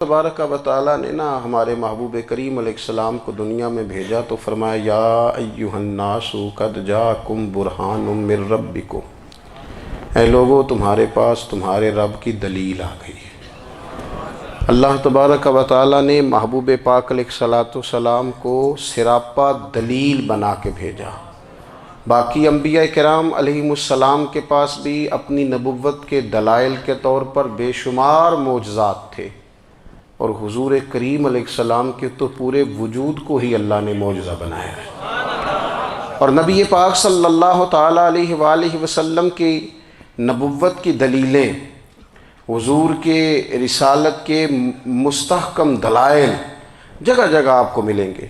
تبارک و تعالیٰ نے ہمارے محبوب کریم علیہ السلام کو دنیا میں بھیجا تو فرمایا یا ایھا الناس قد جاءکم برہان من ربکم، اے لوگو تمہارے پاس تمہارے رب کی دلیل آ گئی ہے۔ اللہ تبارک و تعالیٰ نے محبوب پاک علیہ السلام کو سراپا دلیل بنا کے بھیجا۔ باقی انبیاء کرام علیہم السلام کے پاس بھی اپنی نبوت کے دلائل کے طور پر بے شمار معجزات تھے، اور حضور کریم علیہ السلام کے تو پورے وجود کو ہی اللہ نے معجزہ بنایا ہے۔ اور نبی پاک صلی اللہ تعالیٰ علیہ وآلہ وسلم کی نبوت کی دلیلیں، حضور کے رسالت کے مستحکم دلائل جگہ جگہ آپ کو ملیں گے۔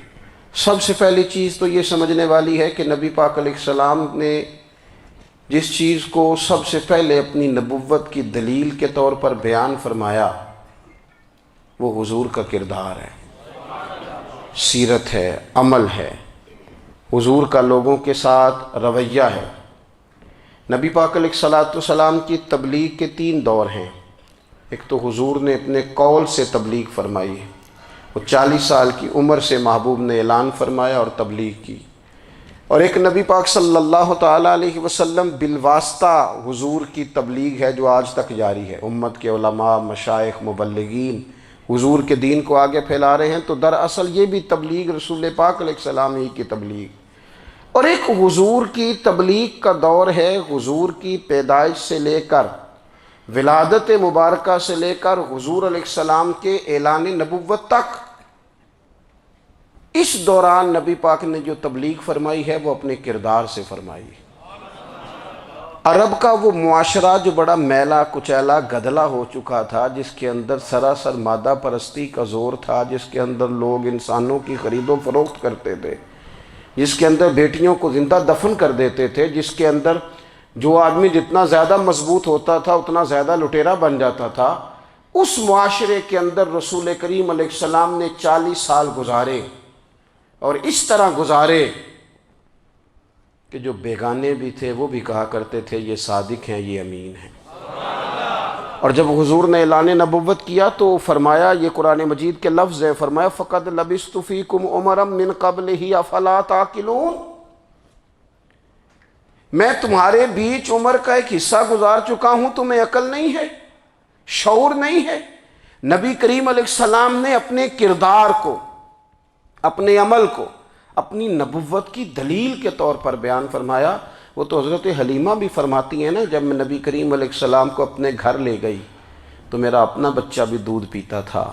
سب سے پہلی چیز تو یہ سمجھنے والی ہے کہ نبی پاک علیہ السلام نے جس چیز کو سب سے پہلے اپنی نبوت کی دلیل کے طور پر بیان فرمایا وہ حضور کا کردار ہے، سیرت ہے، عمل ہے، حضور کا لوگوں کے ساتھ رویہ ہے۔ نبی پاک علیہ السلام کی تبلیغ کے 3 دور ہیں۔ ایک تو حضور نے اپنے قول سے تبلیغ فرمائی، وہ 40 سال کی عمر سے محبوب نے اعلان فرمایا اور تبلیغ کی۔ اور ایک نبی پاک صلی اللہ تعالیٰ علیہ وسلم بالواسطہ حضور کی تبلیغ ہے جو آج تک جاری ہے۔ امت کے علماء، مشائخ، مبلغین حضور کے دین کو آگے پھیلا رہے ہیں، تو دراصل یہ بھی تبلیغ رسول پاک علیہ السلام ہی کی تبلیغ۔ اور ایک حضور کی تبلیغ کا دور ہے، حضور کی پیدائش سے لے کر ولادت مبارکہ سے لے کر حضور علیہ السلام کے اعلان نبوت تک۔ اس دوران نبی پاک نے جو تبلیغ فرمائی ہے وہ اپنے کردار سے فرمائی ہے۔ عرب کا وہ معاشرہ جو بڑا میلا کچیلا گدلا ہو چکا تھا، جس کے اندر سراسر مادہ پرستی کا زور تھا، جس کے اندر لوگ انسانوں کی خرید و فروخت کرتے تھے، جس کے اندر بیٹیوں کو زندہ دفن کر دیتے تھے، جس کے اندر جو آدمی جتنا زیادہ مضبوط ہوتا تھا اتنا زیادہ لٹیرا بن جاتا تھا، اس معاشرے کے اندر رسول کریم علیہ السلام نے 40 سال گزارے، اور اس طرح گزارے کہ جو بیگانے بھی تھے وہ بھی کہا کرتے تھے یہ صادق ہیں، یہ امین ہیں۔ اور جب حضور نے اعلان نبوت کیا تو فرمایا، یہ قرآن مجید کے لفظ ہے، فرمایا فَقَدْ لَبِثْتُ فِيكُمْ عُمَرًا مِّن قَبْلِهِ أَفَلَا تَعْقِلُونَ، میں تمہارے بیچ عمر کا ایک حصہ گزار چکا ہوں، تمہیں عقل نہیں ہے، شعور نہیں ہے۔ نبی کریم علیہ السلام نے اپنے کردار کو، اپنے عمل کو اپنی نبوت کی دلیل کے طور پر بیان فرمایا۔ وہ تو حضرت حلیمہ بھی فرماتی ہیں نا، جب میں نبی کریم علیہ السلام کو اپنے گھر لے گئی تو میرا اپنا بچہ بھی دودھ پیتا تھا،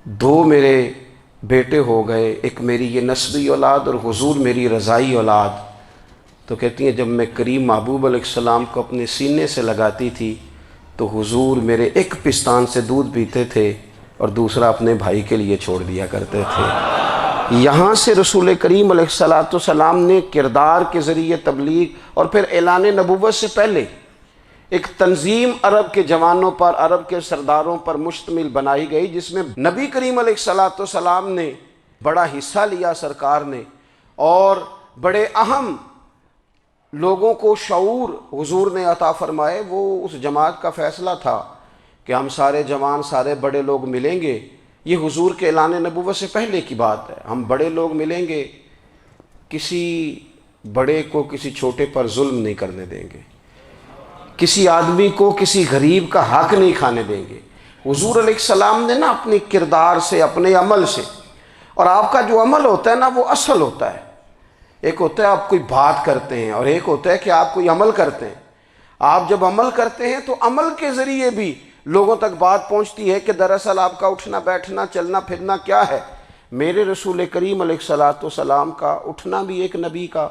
2 میرے بیٹے ہو گئے، ایک میری یہ نسبی اولاد اور حضور میری رضائی اولاد۔ تو کہتی ہیں جب میں کریم محبوب علیہ السلام کو اپنے سینے سے لگاتی تھی تو حضور میرے ایک پستان سے دودھ پیتے تھے اور دوسرا اپنے بھائی کے لیے چھوڑ دیا کرتے تھے۔ یہاں سے رسول کریم علیہ السلام نے کردار کے ذریعے تبلیغ، اور پھر اعلان نبوت سے پہلے ایک تنظیم عرب کے جوانوں پر، عرب کے سرداروں پر مشتمل بنائی گئی، جس میں نبی کریم علیہ السلام نے بڑا حصہ لیا سرکار نے، اور بڑے اہم لوگوں کو شعور حضور نے عطا فرمائے۔ وہ اس جماعت کا فیصلہ تھا کہ ہم سارے جوان، سارے بڑے لوگ ملیں گے، یہ حضور کے اعلان نبوت سے پہلے کی بات ہے، ہم بڑے لوگ ملیں گے، کسی بڑے کو کسی چھوٹے پر ظلم نہیں کرنے دیں گے، کسی آدمی کو کسی غریب کا حق نہیں کھانے دیں گے۔ حضور علیہ السلام نے اپنے کردار سے، اپنے عمل سے، اور آپ کا جو عمل ہوتا ہے وہ اصل ہوتا ہے۔ ایک ہوتا ہے آپ کوئی بات کرتے ہیں، اور ایک ہوتا ہے کہ آپ کوئی عمل کرتے ہیں۔ آپ جب عمل کرتے ہیں تو عمل کے ذریعے بھی لوگوں تک بات پہنچتی ہے کہ دراصل آپ کا اٹھنا بیٹھنا، چلنا پھرنا کیا ہے۔ میرے رسول کریم علیہ السلام کا اٹھنا بھی ایک نبی کا،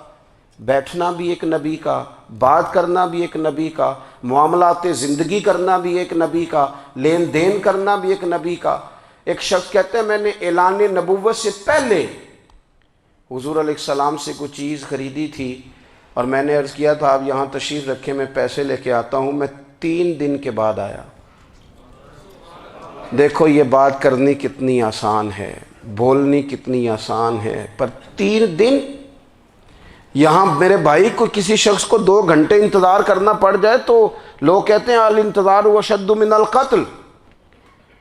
بیٹھنا بھی ایک نبی کا، بات کرنا بھی ایک نبی کا، معاملات زندگی کرنا بھی ایک نبی کا، لین دین کرنا بھی ایک نبی کا۔ ایک شخص کہتے ہیں میں نے اعلان نبوت سے پہلے حضور علیہ السلام سے کوئی چیز خریدی تھی، اور میں نے عرض کیا تھا آپ یہاں تشریف رکھیں، میں پیسے لے کے آتا ہوں۔ میں 3 دن کے بعد آیا۔ دیکھو یہ بات کرنی کتنی آسان ہے، بولنی کتنی آسان ہے، پر 3 دن یہاں میرے بھائی کو، کسی شخص کو 2 گھنٹے انتظار کرنا پڑ جائے تو لوگ کہتے ہیں الانتظار اشد من القتل،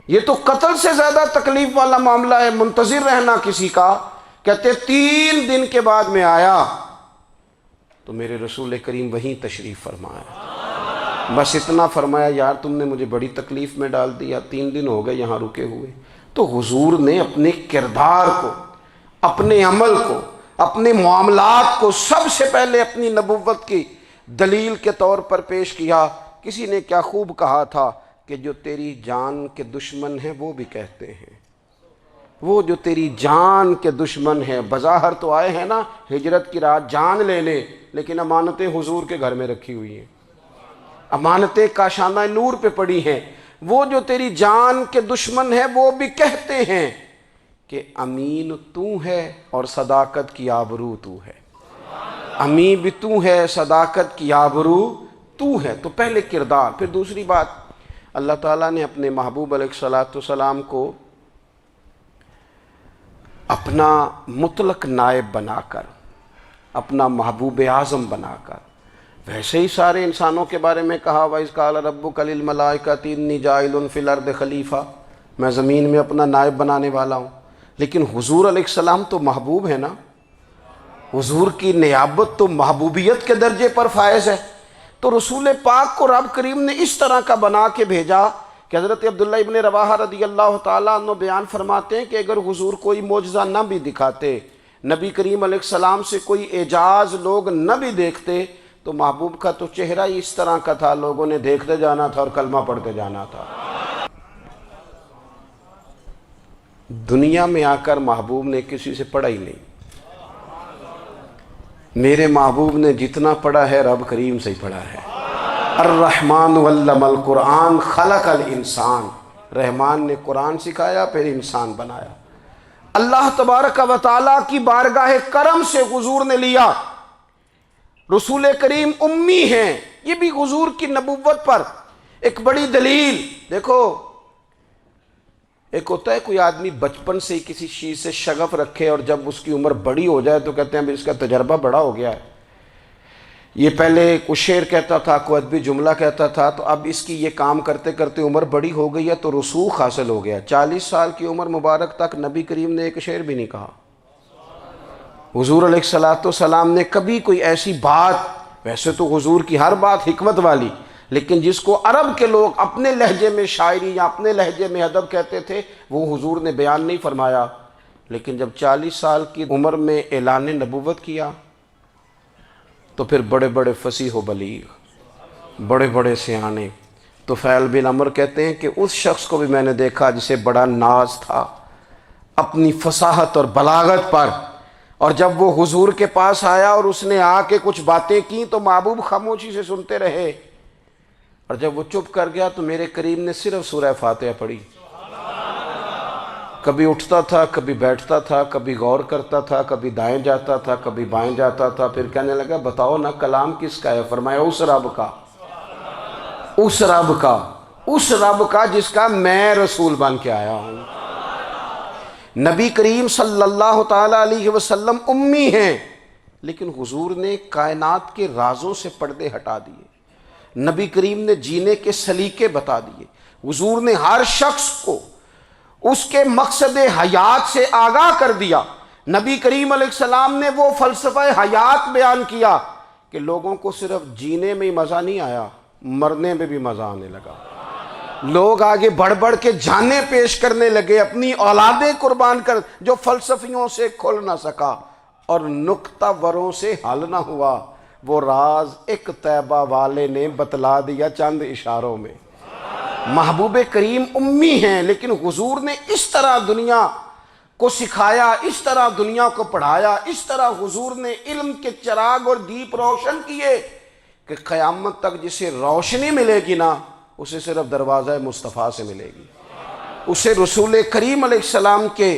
یہ تو قتل سے زیادہ تکلیف والا معاملہ ہے، منتظر رہنا کسی کا۔ کہتے 3 دن کے بعد میں آیا تو میرے رسول کریم وہیں تشریف فرمایا، بس اتنا فرمایا یار تم نے مجھے بڑی تکلیف میں ڈال دیا، 3 دن ہو گئے یہاں رکے ہوئے۔ تو حضور نے اپنے کردار کو، اپنے عمل کو، اپنے معاملات کو سب سے پہلے اپنی نبوت کی دلیل کے طور پر پیش کیا۔ کسی نے کیا خوب کہا تھا کہ جو تیری جان کے دشمن ہیں وہ بھی کہتے ہیں، وہ جو تیری جان کے دشمن ہیں، بظاہر تو آئے ہیں نا ہجرت کی رات جان لینے، لیکن امانتیں حضور کے گھر میں رکھی ہوئی ہیں، امانتیں کاشانہ نور پہ پڑی ہیں۔ وہ جو تیری جان کے دشمن ہیں وہ بھی کہتے ہیں کہ امین تو ہے اور صداقت کی آبرو تو ہے، امین بھی تو ہے، صداقت کی آبرو تو ہے۔ تو پہلے کردار۔ پھر دوسری بات، اللہ تعالیٰ نے اپنے محبوب علیہ السلام کو اپنا مطلق نائب بنا کر، اپنا محبوب اعظم بنا کر، ویسے ہی سارے انسانوں کے بارے میں کہا وَإِذْ قَالَ رَبُّكَ لِلْمَلَائِكَةِ إِنِّي جَاعِلٌ فِي الْأَرْضِ خلیفہ، میں زمین میں اپنا نائب بنانے والا ہوں۔ لیکن حضور علیہ السلام تو محبوب ہے نا، حضور کی نیابت تو محبوبیت کے درجے پر فائز ہے۔ تو رسول پاک کو رب کریم نے اس طرح کا بنا کے بھیجا کہ حضرت عبداللہ ابن رواحہ رضی اللہ تعالیٰ عنہ بیان فرماتے ہیں کہ اگر حضور کوئی معجزہ نہ بھی دکھاتے، نبی کریم علیہ السلام سے کوئی اعجاز لوگ نہ بھی دیکھتے، تو محبوب کا تو چہرہ ہی اس طرح کا تھا، لوگوں نے دیکھتے جانا تھا اور کلمہ پڑھتے جانا تھا۔ دنیا میں آ کر محبوب نے کسی سے پڑھا ہی نہیں۔ میرے محبوب نے جتنا پڑھا ہے رب کریم سے ہی پڑھا ہے۔ الرحمن علم القرآن خلق الانسان، رحمان نے قرآن سکھایا پھر انسان بنایا۔ اللہ تبارک و تعالیٰ کی بارگاہ کرم سے حضور نے لیا۔ رسول کریم امی ہیں، یہ بھی حضور کی نبوت پر ایک بڑی دلیل۔ دیکھو ایک ہوتا ہے کوئی آدمی بچپن سے ہی کسی چیز سے شغف رکھے اور جب اس کی عمر بڑی ہو جائے تو کہتے ہیں اس کا تجربہ بڑا ہو گیا ہے، یہ پہلے کوئی شعر کہتا تھا، کوئی ادبی جملہ کہتا تھا، تو اب اس کی یہ کام کرتے کرتے عمر بڑی ہو گئی ہے تو رسوخ حاصل ہو گیا۔ 40 سال کی عمر مبارک تک نبی کریم نے ایک شعر بھی نہیں کہا۔ حضور علیہ السلام نے کبھی کوئی ایسی بات، ویسے تو حضور کی ہر بات حکمت والی، لیکن جس کو عرب کے لوگ اپنے لہجے میں شاعری یا اپنے لہجے میں ادب کہتے تھے، وہ حضور نے بیان نہیں فرمایا۔ لیکن جب 40 سال کی عمر میں اعلان نبوت کیا تو پھر بڑے بڑے فصیح و بلیغ، بڑے بڑے سیانے طفیل بن عمر کہتے ہیں کہ اس شخص کو بھی میں نے دیکھا جسے بڑا ناز تھا اپنی فصاحت اور بلاغت پر، اور جب وہ حضور کے پاس آیا اور اس نے آ کے کچھ باتیں کی تو محبوب خاموشی سے سنتے رہے، اور جب وہ چپ کر گیا تو میرے کریم نے صرف سورہ فاتحہ پڑھی۔ کبھی اٹھتا تھا، کبھی بیٹھتا تھا، کبھی غور کرتا تھا، کبھی دائیں جاتا تھا، کبھی بائیں جاتا تھا، پھر کہنے لگا بتاؤ نا کلام کس کا ہے؟ فرمایا اس رب کا، اس رب کا، اس رب کا جس کا میں رسول بن کے آیا ہوں۔ نبی کریم صلی اللہ تعالیٰ علیہ وسلم امی ہیں، لیکن حضور نے کائنات کے رازوں سے پردے ہٹا دیے، نبی کریم نے جینے کے سلیقے بتا دیے، حضور نے ہر شخص کو اس کے مقصد حیات سے آگاہ کر دیا۔ نبی کریم علیہ السلام نے وہ فلسفہ حیات بیان کیا کہ لوگوں کو صرف جینے میں ہی مزہ نہیں آیا، مرنے میں بھی مزہ آنے لگا۔ لوگ آگے بڑھ بڑھ کے جانیں پیش کرنے لگے، اپنی اولادیں قربان کر، جو فلسفیوں سے کھل نہ سکا اور نکتہ وروں سے حل نہ ہوا، وہ راز ایک طیبہ والے نے بتلا دیا چند اشاروں میں۔ محبوب کریم امی ہیں، لیکن حضور نے اس طرح دنیا کو سکھایا، اس طرح دنیا کو پڑھایا، اس طرح حضور نے علم کے چراغ اور دیپ روشن کیے کہ قیامت تک جسے روشنی ملے گی نا، اسے صرف دروازہ مصطفیٰ سے ملے گی، اسے رسول کریم علیہ السلام کے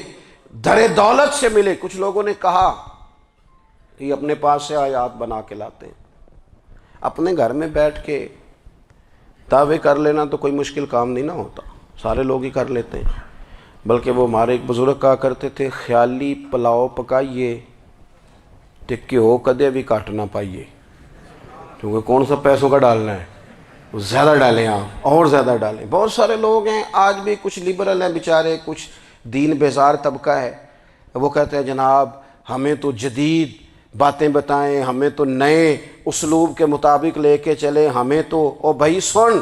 در دولت سے ملے۔ کچھ لوگوں نے کہا کہ یہ اپنے پاس سے آیات بنا کے لاتے ہیں، اپنے گھر میں بیٹھ کے دعوے کر لینا تو کوئی مشکل کام نہیں نہ ہوتا، سارے لوگ ہی کر لیتے ہیں۔ بلکہ وہ ہمارے ایک بزرگ کہا کرتے تھے، خیالی پلاؤ پکائیے تے گھیو کدے بھی کٹ نہ پائیے، کیونکہ کون سا پیسوں کا ڈالنا ہے، زیادہ ڈالیں آپ، اور زیادہ ڈالیں. بہت سارے لوگ ہیں آج بھی، کچھ لبرل ہیں بیچارے، کچھ دین بیزار طبقہ ہے، وہ کہتے ہیں جناب ہمیں تو جدید باتیں بتائیں، ہمیں تو نئے اسلوب کے مطابق لے کے چلیں، ہمیں تو. او بھائی سن،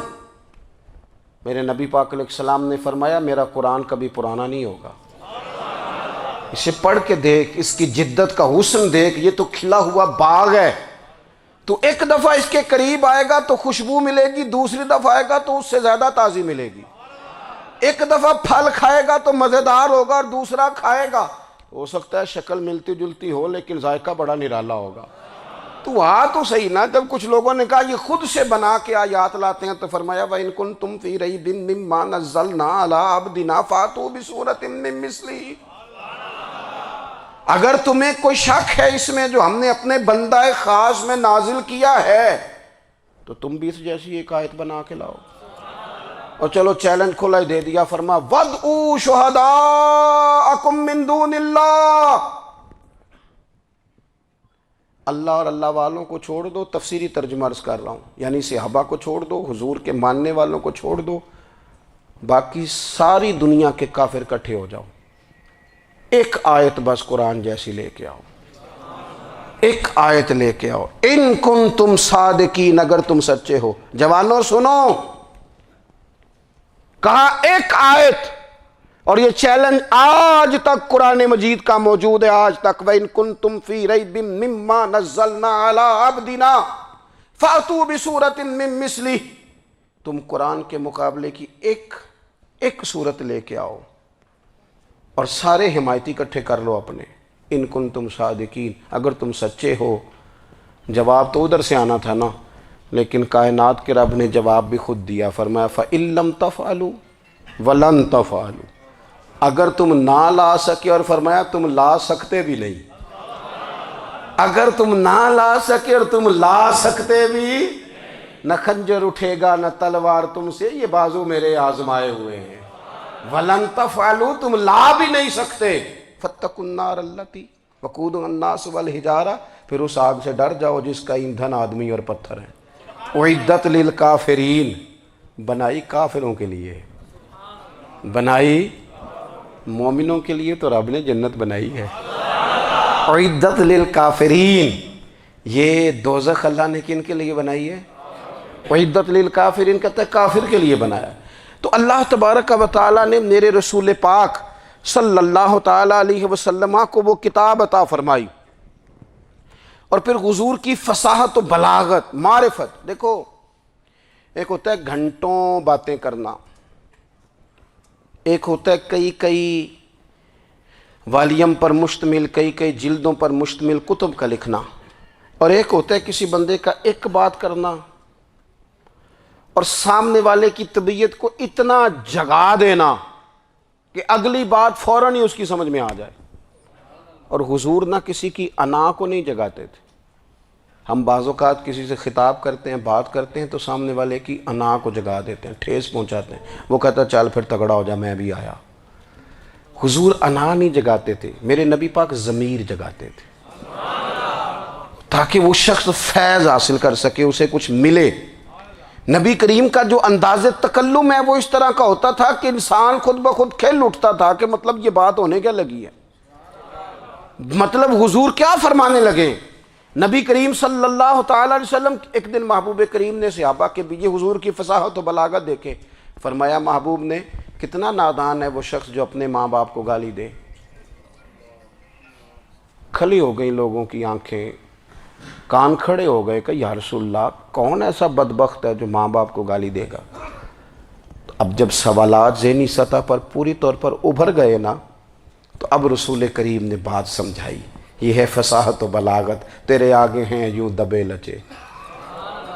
میرے نبی پاک علیہ السلام نے فرمایا میرا قرآن کبھی پرانا نہیں ہوگا. اسے پڑھ کے دیکھ، اس کی جدت کا حسن دیکھ، یہ تو کھلا ہوا باغ ہے. تو ایک دفعہ اس کے قریب آئے گا تو خوشبو ملے گی، دوسری دفعہ آئے گا تو اس سے زیادہ تازی ملے گی. ایک دفعہ پھل کھائے گا تو مزیدار ہوگا، اور دوسرا کھائے گا ہو سکتا ہے شکل ملتی جلتی ہو لیکن ذائقہ بڑا نرالا ہوگا. تو تو صحیح نا. جب کچھ لوگوں نے کہا یہ خود سے بنا کے آیات لاتے ہیں تو فرمایا وَإِن كُنتُمْ فِي رَيْبٍ مِّمَّا نَزَّلْنَا عَلَىٰ عَبْدِنَا فَأْتُوا بِسُورَةٍ مِّن مِّثْلِهِ. اگر تمہیں کوئی شک ہے اس میں جو ہم نے اپنے بندہ خاص میں نازل کیا ہے تو تم بھی اس جیسی ایک آیت بنا کے لاؤ. اور چلو چیلنج کھلا ہی دے دیا، فرما وَادْعُوا شُهَدَاءَكُم مِّن دُونِ اللَّهِ. اللہ اور اللہ والوں کو چھوڑ دو، تفسیری ترجمہ عرض کر رہا ہوں، یعنی صحابہ کو چھوڑ دو، حضور کے ماننے والوں کو چھوڑ دو، باقی ساری دنیا کے کافر اکٹھے ہو جاؤ، ایک آیت بس قرآن جیسی لے کے آؤ، ایک آیت لے کے آؤ. ان کنتم صادقین، اگر تم سچے ہو. جوانوں سنو، کہا ایک آیت. اور یہ چیلنج آج تک قرآن مجید کا موجود ہے، آج تک. وَإِن كُنتُمْ فِي رَيْبٍ مِّمَّا نَزَّلْنَا عَلَىٰ عَبْدِنَا فَأْتُوا بِسُورَةٍ مِّن مِّثْلِهِ. تم قرآن کے مقابلے کی ایک صورت لے کے آؤ اور سارے حمایتی اکٹھے کر لو اپنے. ان کنتم صادقین، اگر تم سچے ہو. جواب تو ادھر سے آنا تھا نا، لیکن کائنات کے رب نے جواب بھی خود دیا. فرمایا فَإِن لَّمْ تَفْعَلُوا وَلَن تَفْعَلُوا. اگر تم نہ لا سکے، اور فرمایا تم لا سکتے بھی نہیں. اگر تم نہ لا سکے اور تم لا سکتے بھی، نہ خنجر اٹھے گا نہ تلوار تم سے، یہ بازو میرے آزمائے ہوئے ہیں. وَلَن تَفْعَلُوا، تم لا بھی نہیں سکتے. فَاتَّقُوا النَّارَ الَّتِي وَقُودُهَا النَّاسُ وَالْحِجَارَةُ. پھر اس آگ سے ڈر جاؤ جس کا ایندھن آدمی اور پتھر ہے. اُعِدَّتْ لِلْكَافِرِينَ، بنائی کافروں کے لیے، بنائی مومنوں کے لیے تو رب نے جنت بنائی ہے. اُعِدَّتْ لِلْكَافِرِينَ، یہ دوزخ اللہ نے کن کے لیے بنائی ہے؟ اُعِدَّتْ لِلْكَافِرِينَ کہتا ہے کافر کے لیے بنایا. تو اللہ تبارک و تعالیٰ نے میرے رسول پاک صلی اللہ تعالیٰ علیہ وسلم کو وہ کتاب عطا فرمائی، اور پھر حضور کی فصاحت و بلاغت، معرفت. دیکھو ایک ہوتا ہے گھنٹوں باتیں کرنا، ایک ہوتا ہے کئی والیم پر مشتمل، کئی جلدوں پر مشتمل کتب کا لکھنا، اور ایک ہوتا ہے کسی بندے کا ایک بات کرنا اور سامنے والے کی طبیعت کو اتنا جگا دینا کہ اگلی بات فوراً ہی اس کی سمجھ میں آ جائے. اور حضور نہ کسی کی انا کو نہیں جگاتے تھے. ہم بعض اوقات کسی سے خطاب کرتے ہیں، بات کرتے ہیں تو سامنے والے کی انا کو جگا دیتے ہیں، ٹھیس پہنچاتے ہیں. وہ کہتا ہے چل پھر تگڑا ہو جا، میں بھی آیا. حضور انا نہیں جگاتے تھے، میرے نبی پاک ضمیر جگاتے تھے تاکہ وہ شخص فیض حاصل کر سکے، اسے کچھ ملے. نبی کریم کا جو انداز تکلم ہے وہ اس طرح کا ہوتا تھا کہ انسان خود بخود کھل اٹھتا تھا کہ مطلب یہ بات ہونے کیا لگی ہے، مطلب حضور کیا فرمانے لگے. نبی کریم صلی اللہ تعالیٰ علیہ وسلم ایک دن محبوب کریم نے صحابہ کے بھی یہ حضور کی فصاحت و بلاغت دیکھے. فرمایا محبوب نے کتنا نادان ہے وہ شخص جو اپنے ماں باپ کو گالی دے. کھلی ہو گئی لوگوں کی آنکھیں، کان کھڑے ہو گئے کہ یا رسول اللہ کون ایسا بدبخت ہے جو ماں باپ کو گالی دے گا. اب جب سوالات ذہنی سطح پر پوری طور پر ابھر گئے نا، تو اب رسول کریم نے بات سمجھائی. یہ ہے فصاحت و بلاغت. تیرے آگے ہیں یوں دبے لچے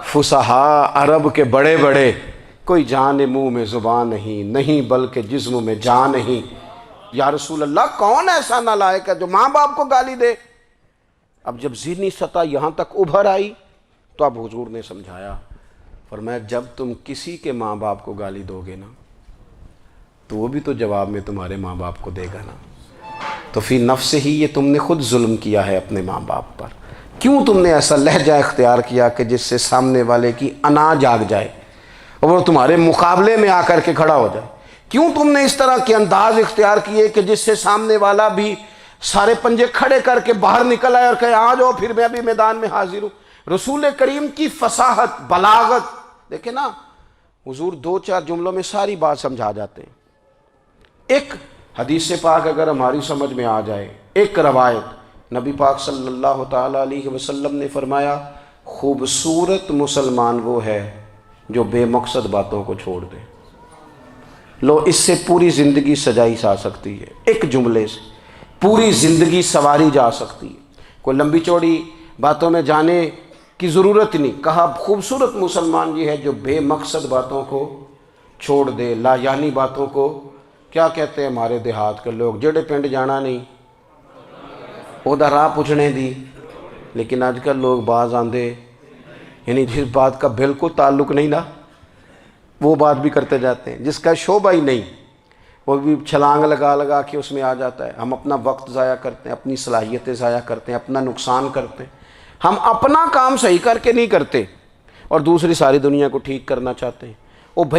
فصحاء عرب کے بڑے بڑے، کوئی جان منہ میں زبان نہیں بلکہ جسم میں جان نہیں. یا رسول اللہ کون ایسا نالائق ہے جو ماں باپ کو گالی دے. اب جب ذہنی سطح یہاں تک ابھر آئی تو اب حضور نے سمجھایا. فرمایا جب تم کسی کے ماں باپ کو گالی دو گے نا تو وہ بھی تو جواب میں تمہارے ماں باپ کو دے گا نا. تو فی نفس ہی یہ تم نے خود ظلم کیا ہے اپنے ماں باپ پر. کیوں تم نے ایسا لہجہ اختیار کیا کہ جس سے سامنے والے کی انا جاگ جائے. اور وہ تمہارے مقابلے میں آ کر کے کھڑا ہو جائے؟ کیوں تم نے اس طرح کے انداز اختیار کیے کہ جس سے سامنے والا بھی سارے پنجے کھڑے کر کے باہر نکل آئے اور کہے آ جاؤ پھر میں ابھی میدان میں حاضر ہوں؟ رسول کریم کی فصاحت، بلاغت دیکھیں نا، حضور 2-4 جملوں میں ساری بات سمجھا جاتے ہیں۔ ایک حدیث پاک اگر ہماری سمجھ میں آ جائے، ایک روایت، نبی پاک صلی اللہ تعالیٰ علیہ وسلم نے فرمایا خوبصورت مسلمان وہ ہے جو بے مقصد باتوں کو چھوڑ دے۔ لو، اس سے پوری زندگی سجائی جا سکتی ہے، ایک جملے سے پوری زندگی سواری جا سکتی ہے، کوئی لمبی چوڑی باتوں میں جانے کی ضرورت نہیں۔ کہا خوبصورت مسلمان یہ ہے جو بے مقصد باتوں کو چھوڑ دے، لا یعنی باتوں کو، کیا کہتے ہیں ہمارے دیہات کے لوگ، جڑے پنڈ جانا نہیں اودا راہ پوچھنے دی۔ لیکن آج کل لوگ باز آندے، یعنی جس بات کا بالکل تعلق نہیں نا وہ بات بھی کرتے جاتے ہیں، جس کا شعبہ ہی نہیں وہ بھی چھلانگ لگا لگا کے اس میں آ جاتا ہے۔ ہم اپنا وقت ضائع کرتے ہیں، اپنی صلاحیتیں ضائع کرتے ہیں، اپنا نقصان کرتے ہیں۔ ہم اپنا کام صحیح کر کے نہیں کرتے اور دوسری ساری دنیا کو ٹھیک کرنا چاہتے ہیں۔ وہ بھائی